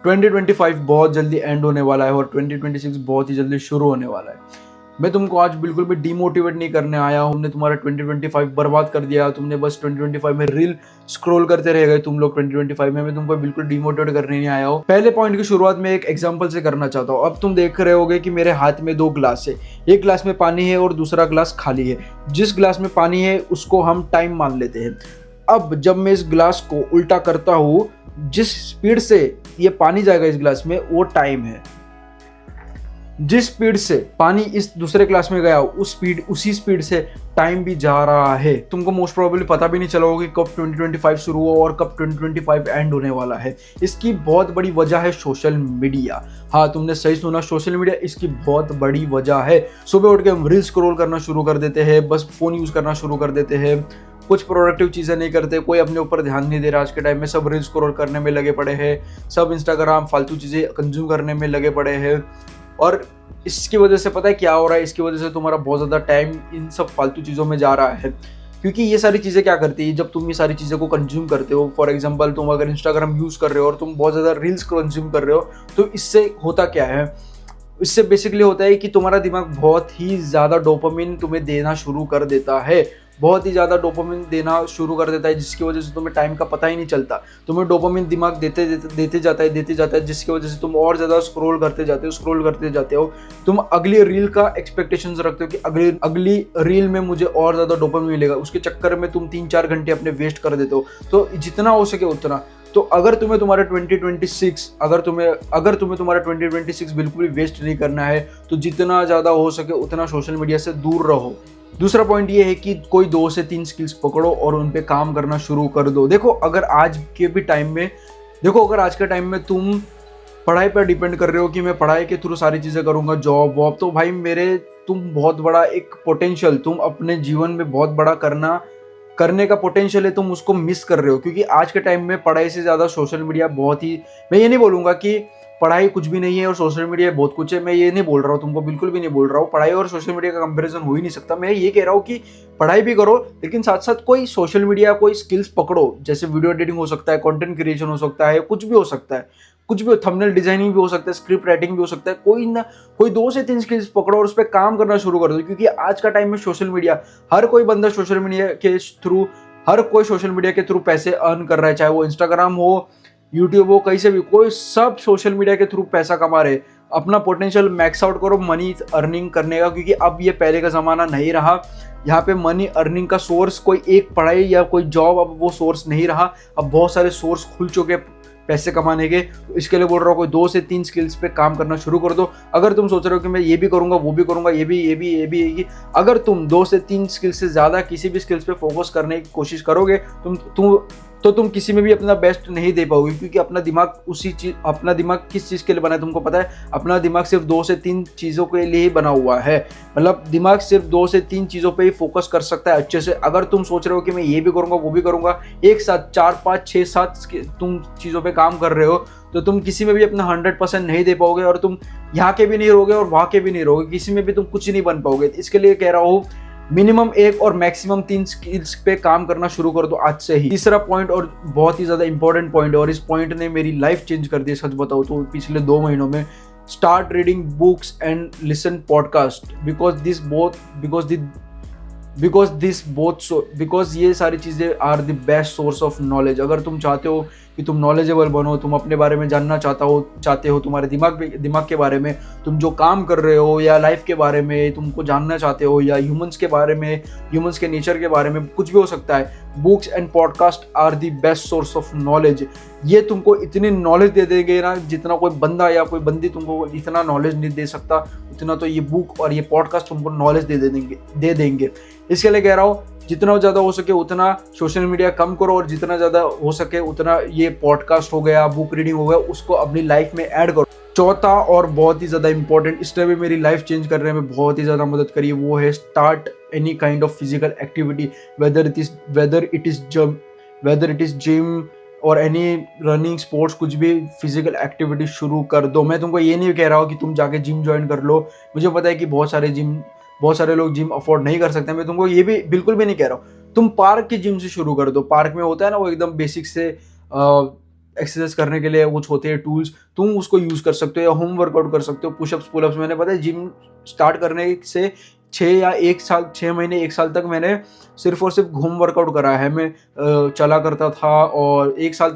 2025 बहुत जल्दी एंड होने वाला है और 2026 बहुत ही जल्दी शुरू होने वाला है। मैं तुमको आज बिल्कुल भी डिमोटिवेट नहीं करने आया हूँ। हमने तुम्हारा 2025 बर्बाद कर दिया, तुमने बस 2025 में रील स्क्रॉल करते रह गए तुम लोग 2025 में। मैं तुमको बिल्कुल डिमोटिवेट करने नहीं आया हूँ। पहले पॉइंट की शुरुआत में एक एग्जांपल से करना चाहता हूँ। अब तुम देख रहे होगे कि मेरे हाथ में 2 ग्लास है, एक ग्लास में पानी है और दूसरा ग्लास खाली है। जिस ग्लास में पानी है उसको हम टाइम मान लेते हैं। अब जब मैं इस ग्लास को उल्टा करता हूँ, जिस स्पीड से ये पानी जाएगा इस ग्लास में वो टाइम है। जिस स्पीड से पानी इस दूसरे ग्लास में गया उसी स्पीड से टाइम भी जा रहा है। तुमको मोस्ट प्रोबेबली पता भी नहीं चला होगा कि कब 2025 शुरू हुआ और कब 2025 एंड होने वाला है। इसकी बहुत बड़ी वजह है सोशल मीडिया। हाँ, तुमने सही सुना, सोशल मीडिया इसकी बहुत बड़ी वजह है। सुबह उठ के हम रील स्क्रॉल करना शुरू कर देते हैं, बस फोन यूज करना शुरू कर देते हैं, कुछ प्रोडक्टिव चीज़ें नहीं करते, कोई अपने ऊपर ध्यान नहीं दे रहा। आज के टाइम में सब रील स्क्रॉल करने में लगे पड़े हैं, सब इंस्टाग्राम फालतू चीज़ें कंज्यूम करने में लगे पड़े हैं। और इसकी वजह से पता है क्या हो रहा है? इसकी वजह से तुम्हारा बहुत ज़्यादा टाइम इन सब फालतू चीज़ों में जा रहा है। क्योंकि ये सारी चीज़ें क्या करती है, जब तुम ये सारी चीज़ें को कंज्यूम करते हो, फॉर एग्जांपल तुम अगर इंस्टाग्राम यूज़ कर रहे हो और तुम बहुत ज़्यादा रील्स कंज्यूम कर रहे हो, तो इससे होता क्या है? इससे बेसिकली होता है कि तुम्हारा दिमाग बहुत ही ज़्यादा डोपामिन तुम्हें देना शुरू कर देता है, बहुत ही ज़्यादा डोपामिन देना शुरू कर देता है, जिसकी वजह से तुम्हें टाइम का पता ही नहीं चलता। तुम्हें डोपामिन दिमाग देते जाता है, जिसकी वजह से तुम और ज़्यादा स्क्रॉल करते जाते हो। तुम अगली रील का एक्सपेक्टेशंस रखते हो कि अगली रील में मुझे और ज़्यादा डोपामिन मिलेगा। उसके चक्कर में तुम 3-4 घंटे अपने वेस्ट कर देते हो। तो जितना हो सके उतना। तो अगर तुम्हें तुम्हारा 2026 अगर तुम्हें तुम्हारा 2026 बिल्कुल भी वेस्ट नहीं करना है, तो जितना ज़्यादा हो सके उतना सोशल मीडिया से दूर रहो। दूसरा पॉइंट ये है कि कोई 2 से 3 स्किल्स पकड़ो और उन पे काम करना शुरू कर दो। देखो, अगर आज के टाइम में तुम पढ़ाई पर डिपेंड कर रहे हो कि मैं पढ़ाई के थ्रू सारी चीज़ें करूँगा, जॉब वॉब, तो भाई तुम बहुत बड़ा एक पोटेंशियल, तुम अपने जीवन में बहुत बड़ा करने का पोटेंशियल है, तुम उसको मिस कर रहे हो। क्योंकि आज के टाइम में पढ़ाई से ज़्यादा सोशल मीडिया बहुत ही, मैं ये नहीं बोलूँगा कि पढ़ाई कुछ भी नहीं है और सोशल मीडिया बहुत कुछ है, मैं ये नहीं बोल रहा हूँ, तुमको बिल्कुल भी नहीं बोल रहा हूँ। पढ़ाई और सोशल मीडिया का कंपैरिजन हो ही नहीं सकता। मैं ये कह रहा हूँ कि पढ़ाई भी करो, लेकिन साथ साथ कोई सोशल मीडिया कोई स्किल्स पकड़ो। जैसे वीडियो एडिटिंग हो सकता है, कंटेंट क्रिएशन हो सकता है, कुछ भी हो सकता है, कुछ भी, थंबनेल डिजाइनिंग भी हो सकता है, स्क्रिप्ट राइटिंग भी हो सकता है। कोई 2 से 3 स्किल्स पकड़ो और उस पर काम करना शुरू कर दो। क्योंकि आज का टाइम में सोशल मीडिया, हर कोई सोशल मीडिया के थ्रू पैसे अर्न कर रहा है। चाहे वो इंस्टाग्राम हो, यूट्यूब हो, कहीं से भी, कोई सब सोशल मीडिया के थ्रू पैसा कमा रहे। अपना पोटेंशियल मैक्स आउट करो मनी अर्निंग करने का। क्योंकि अब ये पहले का ज़माना नहीं रहा। यहाँ पे मनी अर्निंग का सोर्स कोई एक पढ़ाई या कोई जॉब, अब वो सोर्स नहीं रहा। अब बहुत सारे सोर्स खुल चुके पैसे कमाने के। तो इसके लिए बोल रहा हूँ, कोई 2 से 3 स्किल्स पे काम करना शुरू कर दो। अगर तुम सोच रहे हो कि मैं ये भी करूँगा, वो भी करूँगा, ये भी, अगर तुम 2 से 3 स्किल्स से ज़्यादा किसी भी स्किल्स पे फोकस करने की कोशिश करोगे, तुम किसी में भी अपना बेस्ट नहीं दे पाओगे। क्योंकि अपना दिमाग किस चीज़ के लिए बना है तुमको पता है? अपना दिमाग सिर्फ 2 से 3 चीज़ों के लिए ही बना हुआ है। मतलब दिमाग सिर्फ 2 से 3 चीज़ों पे ही फोकस कर सकता है अच्छे से। अगर तुम सोच रहे हो कि मैं ये भी करूँगा, वो भी करूँगा, एक साथ 4, 5, 6, 7 तुम चीज़ों पे काम कर रहे हो, तो तुम किसी में भी अपना 100% नहीं दे पाओगे। और तुम यहाँ के भी नहीं रहोगे और वहाँ के भी नहीं रहोगे, किसी में भी तुम कुछ नहीं बन पाओगे। इसके लिए कह रहा हूँ, मिनिमम 1 और मैक्सिमम 3 स्किल्स पे काम करना शुरू कर दो आज से ही। तीसरा पॉइंट, और बहुत ही ज़्यादा इंपॉर्टेंट पॉइंट है, और इस पॉइंट ने मेरी लाइफ चेंज कर दी, सच बताऊँ तो पिछले 2 महीनों में। Start reading books and listen podcast, because ये सारी चीज़ें are the best source of knowledge. अगर तुम चाहते हो कि तुम नॉलेजेबल बनो, तुम अपने बारे में जानना चाहते हो, तुम्हारे दिमाग के बारे में, तुम जो काम कर रहे हो, या लाइफ के बारे में तुमको जानना चाहते हो, या ह्यूमंस के बारे में, ह्यूमंस के नेचर के बारे में, कुछ भी हो सकता है, books and podcast are the best source of knowledge. ये तुमको इतनी नॉलेज दे देंगे ना, जितना कोई बंदा या कोई बंदी तुमको इतना नॉलेज नहीं दे सकता, उतना तो ये बुक और ये पॉडकास्ट तुमको नॉलेज दे देंगे। इसके लिए कह रहा हूँ, जितना ज़्यादा हो सके उतना सोशल मीडिया कम करो, और जितना ज़्यादा हो सके उतना ये पॉडकास्ट हो गया, बुक रीडिंग हो गया, उसको अपनी लाइफ में ऐड करो। चौथा और बहुत ही ज़्यादा इंपॉर्टेंट, इसने भी मेरी लाइफ चेंज करने में बहुत ही ज़्यादा मदद करी, वो है start any kind of physical activity, whether it is gym और एनी रनिंग, स्पोर्ट्स, कुछ भी फिजिकल एक्टिविटी शुरू कर दो। मैं तुमको ये नहीं कह रहा हूँ कि तुम जाके जिम ज्वाइन कर लो। मुझे पता है कि बहुत सारे लोग जिम अफोर्ड नहीं कर सकते। मैं तुमको ये भी बिल्कुल भी नहीं कह रहा हूँ। तुम पार्क की जिम से शुरू कर दो। पार्क में होता है ना वो एकदम बेसिक से एक्सरसाइज करने के लिए कुछ होते हैं टूल्स, तुम उसको यूज़ कर सकते हो या होम वर्कआउट कर सकते हो, पुशअप्स पुलअप्स। मैंने पता है जिम स्टार्ट करने से 6 महीने 1 साल तक मैंने सिर्फ और सिर्फ होम वर्कआउट करा है। मैं चला करता था और 1 साल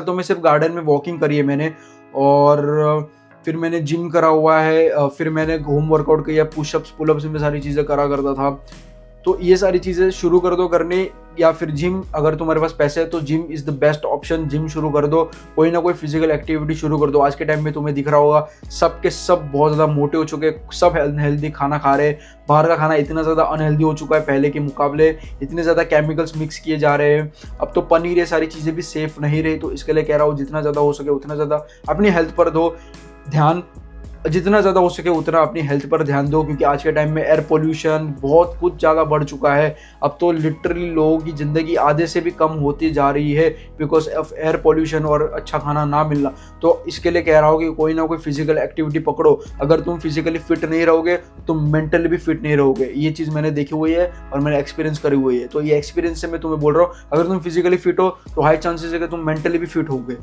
तो मैं सिर्फ गार्डन में वॉकिंग करी है मैंने, और फिर मैंने जिम करा हुआ है, फिर मैंने होम वर्कआउट किया, पुशअप्स पुलअप्स में सारी चीज़ें करा करता था। तो ये सारी चीज़ें शुरू कर दो करने, या फिर जिम, अगर तुम्हारे पास पैसे है तो gym is the best option. Gym शुरू कर दो, कोई ना कोई फिजिकल एक्टिविटी शुरू कर दो। आज के टाइम में तुम्हें दिख रहा होगा सब के सब बहुत ज़्यादा मोटे हो चुके हैं, सब अनहेल्दी खाना खा रहे हैं। बाहर का खाना इतना ज़्यादा अनहेल्दी हो चुका है पहले के मुकाबले, इतने ज़्यादा केमिकल्स मिक्स किए जा रहे हैं। अब तो पनीर ये सारी चीज़ें भी सेफ नहीं रही। तो इसके लिए कह रहा हूँ जितना ज़्यादा हो सके उतना ज़्यादा अपनी हेल्थ पर दो ध्यान, जितना ज़्यादा हो सके उतना अपनी हेल्थ पर ध्यान दो, क्योंकि आज के टाइम में एयर पोल्यूशन बहुत कुछ ज़्यादा बढ़ चुका है। अब तो लिटरली लोगों की ज़िंदगी आधे से भी कम होती जा रही है बिकॉज ऑफ एयर पोल्यूशन और अच्छा खाना ना मिलना। तो इसके लिए कह रहा हूँ कि कोई ना कोई फिजिकल एक्टिविटी पकड़ो। अगर तुम फिजिकली फिट नहीं रहोगे तुम मेंटली भी फिट नहीं रहोगे। ये चीज़ मैंने देखी हुई है और मैंने एक्सपीरियंस करी हुई है। तो ये एक्सपीरियंस से मैं तुम्हें बोल रहा हूँ, अगर तुम फिजिकली फिट हो तो हाई चांसेस है कि तुम मेंटली भी फिट होगे।